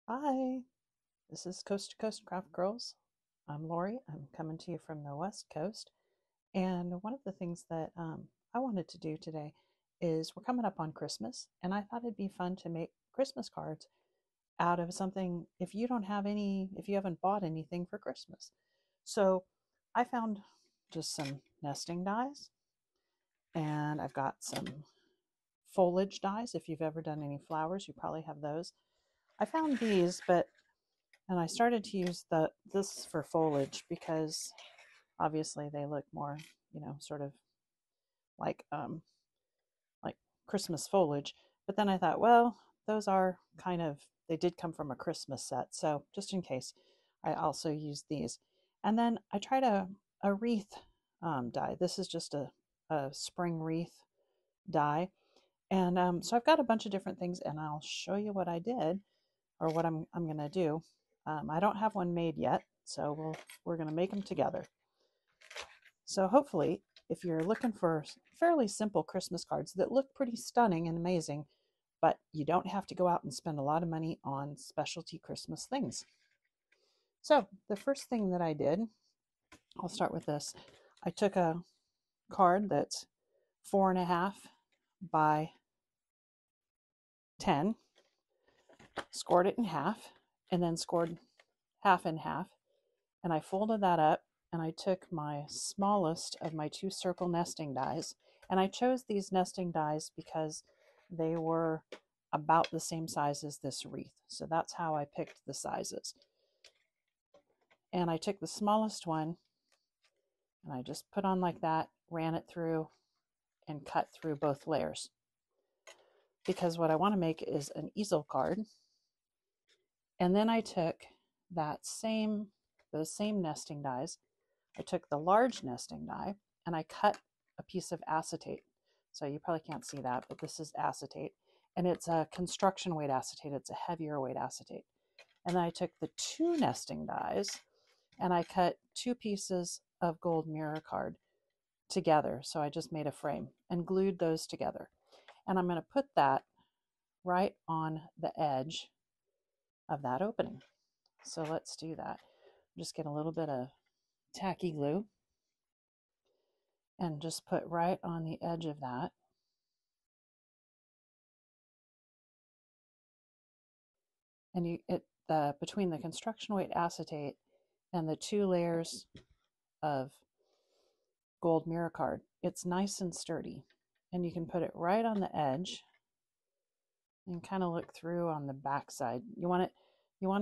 Hi, this is Coast to Coast Craft Girls. I'm Lori. I'm coming to you from the West Coast. And one of the things that I wanted to do today is we're coming up on Christmas, and I thought it'd be fun to make Christmas cards out of something if you haven't bought anything for Christmas. So I found just some nesting dies, and I've got some foliage dies. If you've ever done any flowers, you probably have those. I found these, and I started to use this for foliage because obviously they look more, sort of like like Christmas foliage. But then I thought, well, those are kind of they did come from a Christmas set, so just in case, I also used these. And then I tried a wreath die. This is just a spring wreath die, and so I've got a bunch of different things, and I'll show you what I did or what I'm gonna do. I don't have one made yet, so we're gonna make them together. So hopefully, if you're looking for fairly simple Christmas cards that look pretty stunning and amazing, but you don't have to go out and spend a lot of money on specialty Christmas things. So the first thing that I did, I'll start with this. I took a card that's 4.5 by 10, scored it in half, and then scored half in half, and I folded that up, and I took my smallest of my two circle nesting dies, and I chose these nesting dies because they were about the same size as this wreath. So that's how I picked the sizes. And I took the smallest one and I just put on like that, ran it through, and cut through both layers. Because what I want to make is an easel card. And then I took those same nesting dies. I took the large nesting die and I cut a piece of acetate. So you probably can't see that, but this is acetate. And it's a construction weight acetate. It's a heavier weight acetate. And then I took the two nesting dies and I cut two pieces of gold mirror card together. So I just made a frame and glued those together. And I'm going to put that right on the edge of that opening. So let's do that. Just get a little bit of tacky glue and just put right on the edge of that. And between the construction weight acetate and the two layers of gold mirror card, it's nice and sturdy. And you can put it right on the edge and kind of look through on the back side. You want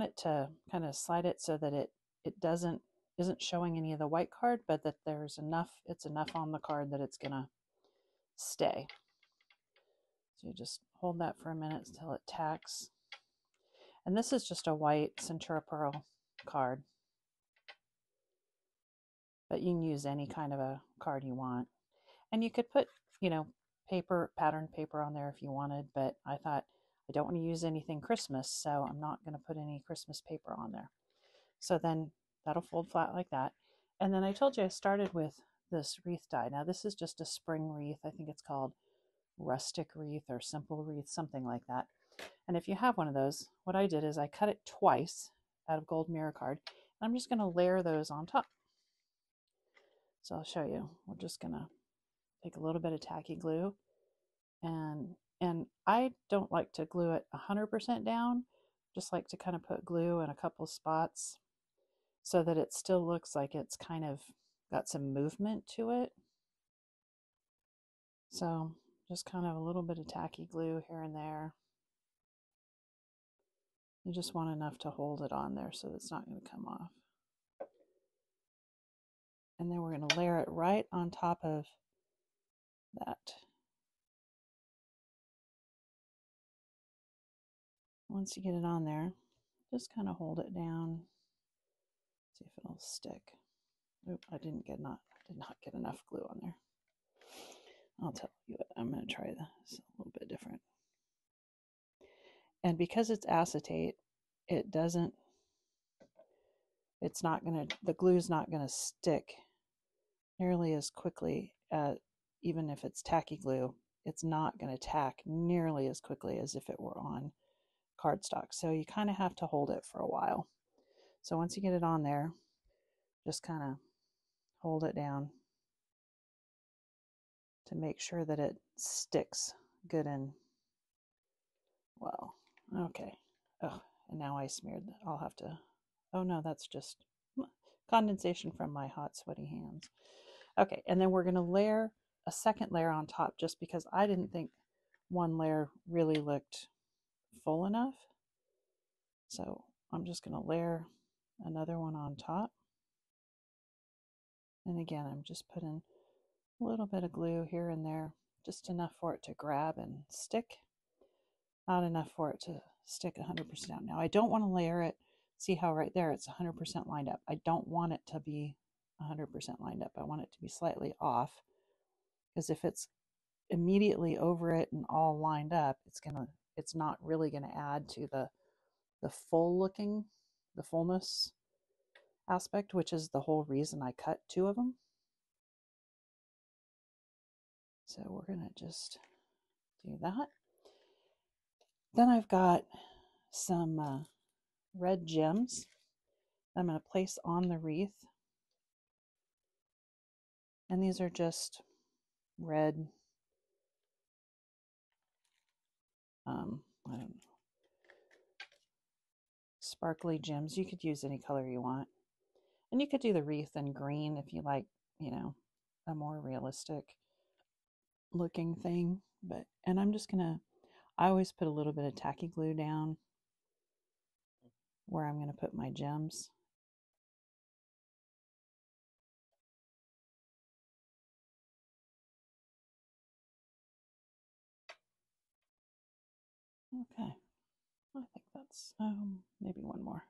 it to kind of slide it so that it isn't showing any of the white card, but that it's enough on the card that it's gonna stay. So you just hold that for a minute until it tacks. And this is just a white Centura Pearl card, but you can use any kind of a card you want. And you could put, patterned paper on there if you wanted, but I thought I don't want to use anything Christmas, so I'm not going to put any Christmas paper on there. So then that'll fold flat like that. And then I told you I started with this wreath die. Now this is just a spring wreath. I think it's called rustic wreath or simple wreath, something like that. And if you have one of those, what I did is I cut it twice out of gold mirror card. And I'm just going to layer those on top. So I'll show you. We're just going to take a little bit of tacky glue, and I don't like to glue it 100% down, just like to kind of put glue in a couple spots so that it still looks like it's kind of got some movement to it. So just kind of a little bit of tacky glue here and there. You just want enough to hold it on there so it's not going to come off. And then we're going to layer it right on top of that. Once you get it on there, just kind of hold it down. See if it'll stick. Oop, I did not get enough glue on there. I'll tell you what, I'm going to try this a little bit different. And because it's acetate, the glue's not going to stick nearly as quickly. Even if it's tacky glue, it's not going to tack nearly as quickly as if it were on cardstock. So you kind of have to hold it for a while. So once you get it on there, just kind of hold it down to make sure that it sticks good and well. Okay. Oh, and now I smeared. I'll have to. Oh no, that's just condensation from my hot, sweaty hands. Okay, and then we're going to layer a second layer on top just because I didn't think one layer really looked full enough. So I'm just going to layer another one on top. And again, I'm just putting a little bit of glue here and there, just enough for it to grab and stick, not enough for it to stick 100% out. Now I don't want to layer it. See how right there it's 100% lined up. I don't want it to be 100% lined up. I want it to be slightly off, because if it's immediately over it and all lined up, it's not really gonna add to the the fullness aspect, which is the whole reason I cut two of them. So we're gonna just do that. Then I've got some red gems I'm going to place on the wreath. And these are just red, I don't know, sparkly gems. You could use any color you want. And you could do the wreath in green if you like, you know, a more realistic looking thing. And I'm just going to, I always put a little bit of tacky glue down where I'm going to put my gems. Okay, I think that's maybe one more.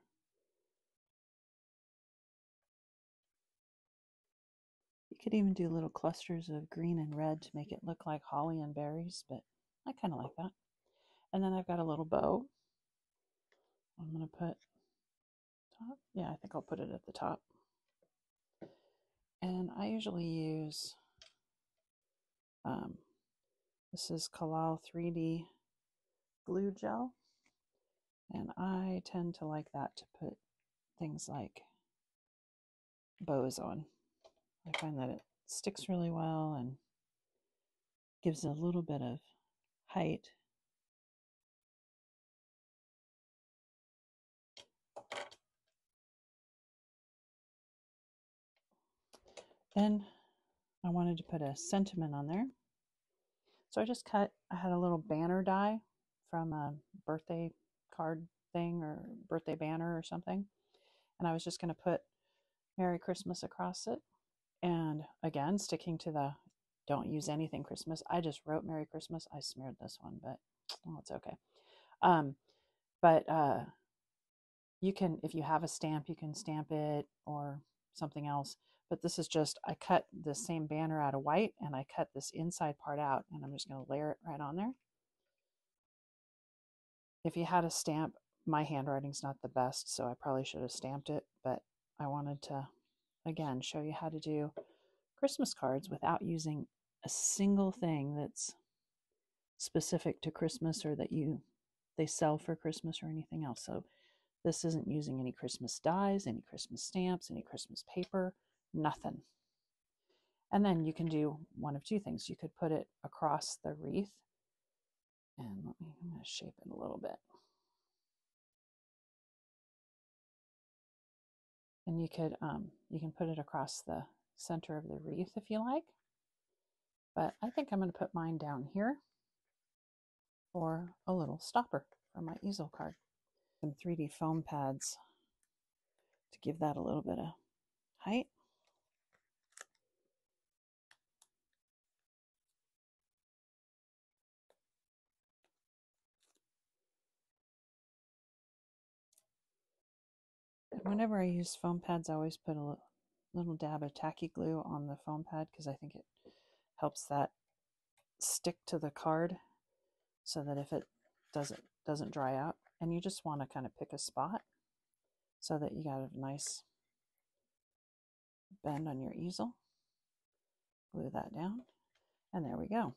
You could even do little clusters of green and red to make it look like holly and berries, but I kind of like that. And then I've got a little bow. I'm going to put top. Yeah, I think I'll put it at the top. And I usually use, this is Collall 3D glue gel. And I tend to like that to put things like bows on. I find that it sticks really well and gives it a little bit of height. Then I wanted to put a sentiment on there. So I had a little banner die from a birthday card thing or birthday banner or something. And I was just going to put Merry Christmas across it. And again, sticking to the don't use anything Christmas. I just wrote Merry Christmas. I smeared this one, but well, it's okay. But you can, if you have a stamp, you can stamp it or something else. But this is just, I cut the same banner out of white and I cut this inside part out, and I'm just going to layer it right on there. If you had a stamp, my handwriting's not the best, so I probably should have stamped it, but I wanted to, again, show you how to do Christmas cards without using a single thing that's specific to Christmas or that they sell for Christmas or anything else. So this isn't using any Christmas dies, any Christmas stamps, any Christmas paper, nothing. And then you can do one of two things. You could put it across the wreath, and I'm going to shape it a little bit. And you can put it across the center of the wreath if you like. But I think I'm going to put mine down here for a little stopper for my easel card. Some 3D foam pads to give that a little bit of height. Whenever I use foam pads, I always put a little dab of tacky glue on the foam pad because I think it helps that stick to the card so that if it doesn't dry out. And you just want to kind of pick a spot so that you got a nice bend on your easel. Glue that down, and there we go.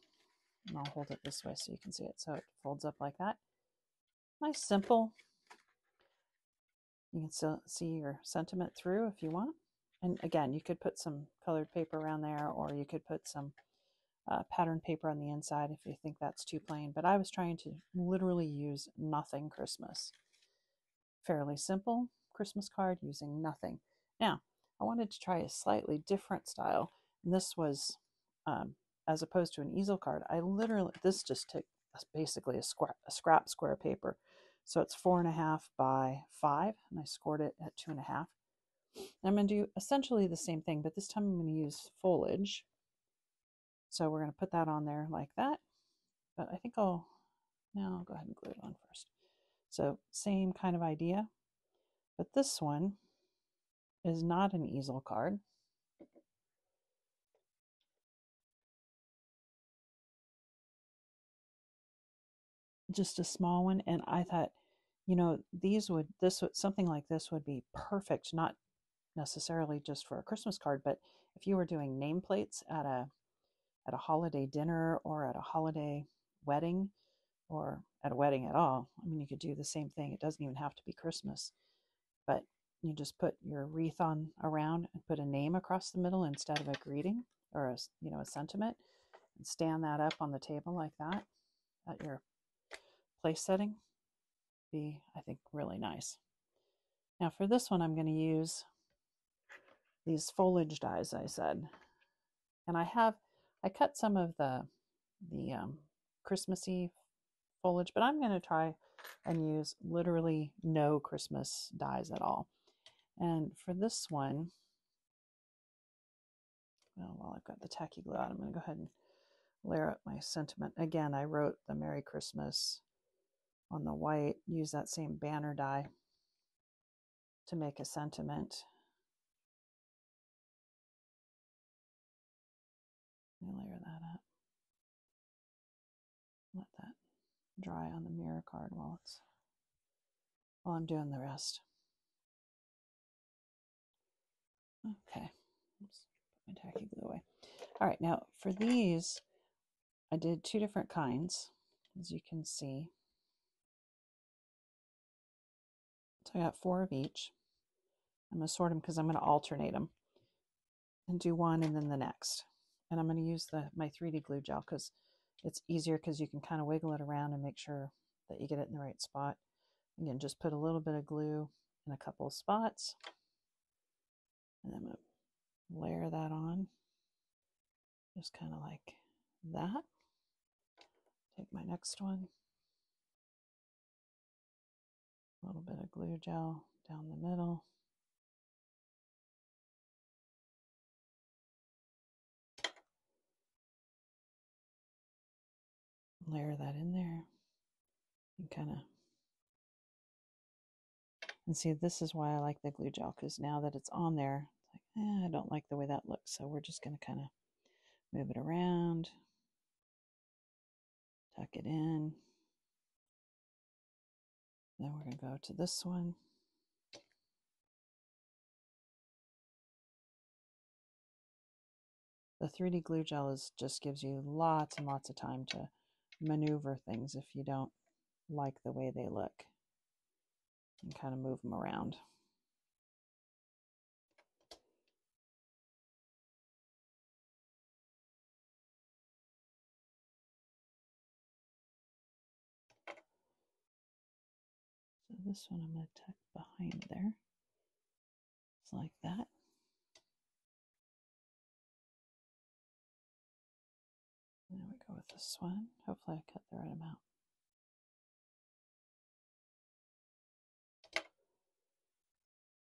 And I'll hold it this way so you can see it. So it folds up like that. Nice, simple. You can still see your sentiment through if you want. And again, you could put some colored paper around there, or you could put some pattern paper on the inside if you think that's too plain. But I was trying to literally use nothing Christmas. Fairly simple Christmas card using nothing. Now, I wanted to try a slightly different style. And this was, as opposed to an easel card, this just took basically a scrap square paper. So it's 4.5 by 5, and I scored it at 2.5. I'm going to do essentially the same thing, but this time I'm going to use foliage. So we're going to put that on there like that. But I think I'll go ahead and glue it on first. So same kind of idea, but this one is not an easel card. Just a small one, and I thought, something like this would be perfect, not necessarily just for a Christmas card, but if you were doing nameplates at a holiday dinner or at a holiday wedding or at a wedding at all. I mean, you could do the same thing. It doesn't even have to be Christmas, but you just put your wreath on around and put a name across the middle instead of a greeting or a sentiment, and stand that up on the table like that at your place setting. Be, I think, really nice. Now for this one, I'm going to use these foliage dies I said, and I cut some of the Christmassy foliage, but I'm going to try and use literally no Christmas dies at all. And for this one, well, while I've got the tacky glue out, I'm going to go ahead and layer up my sentiment. Again, I wrote the Merry Christmas on the white, use that same banner die to make a sentiment. Let me layer that up. Let that dry on the mirror card while I'm doing the rest. Okay, let's put my tacky glue away. All right, now for these, I did 2 different kinds, as you can see. So I got 4 of each. I'm going to sort them because I'm going to alternate them and do one and then the next. And I'm going to use my 3D glue gel because it's easier, because you can kind of wiggle it around and make sure that you get it in the right spot. Again, just put a little bit of glue in a couple of spots, and I'm going to layer that on just kind of like that. Take my next one, a little bit of glue gel down the middle. Layer that in there and kind of, and see, this is why I like the glue gel, because now that it's on there, it's like, I don't like the way that looks, so we're just going to kind of move it around, tuck it in. Then we're going to go to this one. The 3D glue gel just gives you lots and lots of time to maneuver things if you don't like the way they look, and kind of move them around. So this one I'm going to tuck behind there. It's like that. There we go with this one. Hopefully I cut the right amount.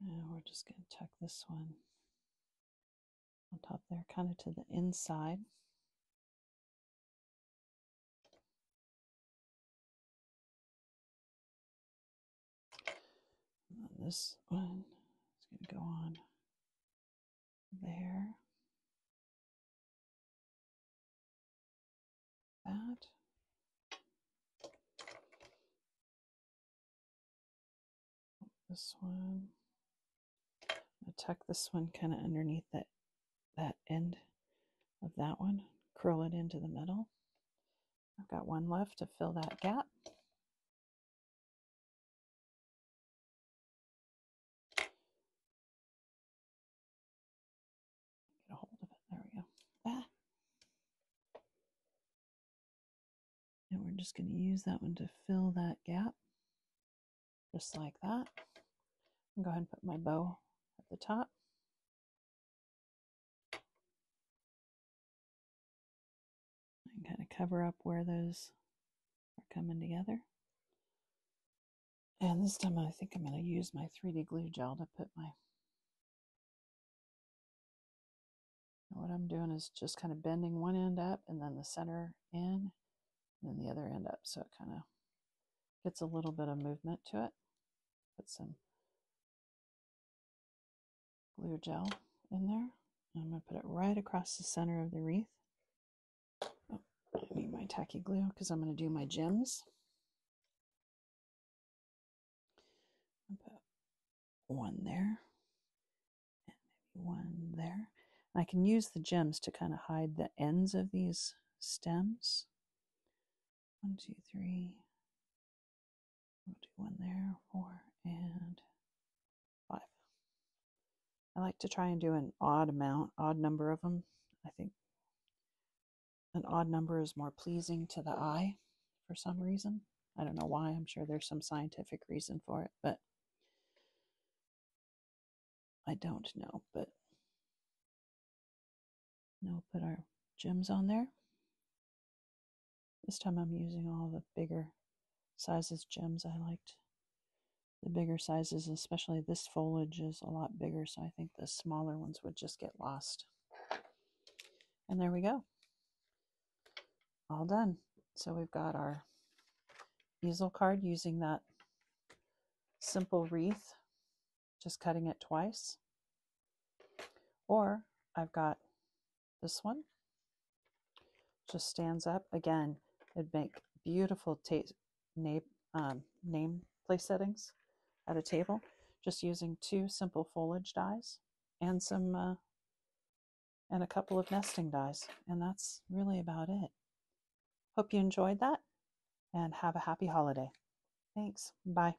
And we're just going to tuck this one on top there, kind of to the inside. And this one is going to go on there. That. This one. I'm going to tuck this one kind of underneath that end of that one. Curl it into the middle. I've got one left to fill that gap. just going to use that one to fill that gap, just like that. And go ahead and put my bow at the top. And kind of cover up where those are coming together. And this time I think I'm going to use my 3D glue gel to put my... What I'm doing is just kind of bending one end up and then the center in, and then the other end up, so it kind of gets a little bit of movement to it. Put some glue gel in there. And I'm going to put it right across the center of the wreath. Oh, I need my tacky glue because I'm going to do my gems. I'll put one there, and maybe one there. And I can use the gems to kind of hide the ends of these stems. 1, 2, 3. We'll do one there, 4, and 5. I like to try and do an odd number of them. I think an odd number is more pleasing to the eye for some reason. I don't know why. I'm sure there's some scientific reason for it, but I don't know. But now we'll put our gems on there. This time I'm using all the bigger sizes gems. I liked the bigger sizes, especially this foliage is a lot bigger, so I think the smaller ones would just get lost. And there we go. All done. So we've got our easel card using that simple wreath, just cutting it twice. Or I've got this one, just stands up. Again, it'd make beautiful name place settings at a table, just using 2 simple foliage dies and some and a couple of nesting dies, and that's really about it. Hope you enjoyed that, and have a happy holiday. Thanks. Bye.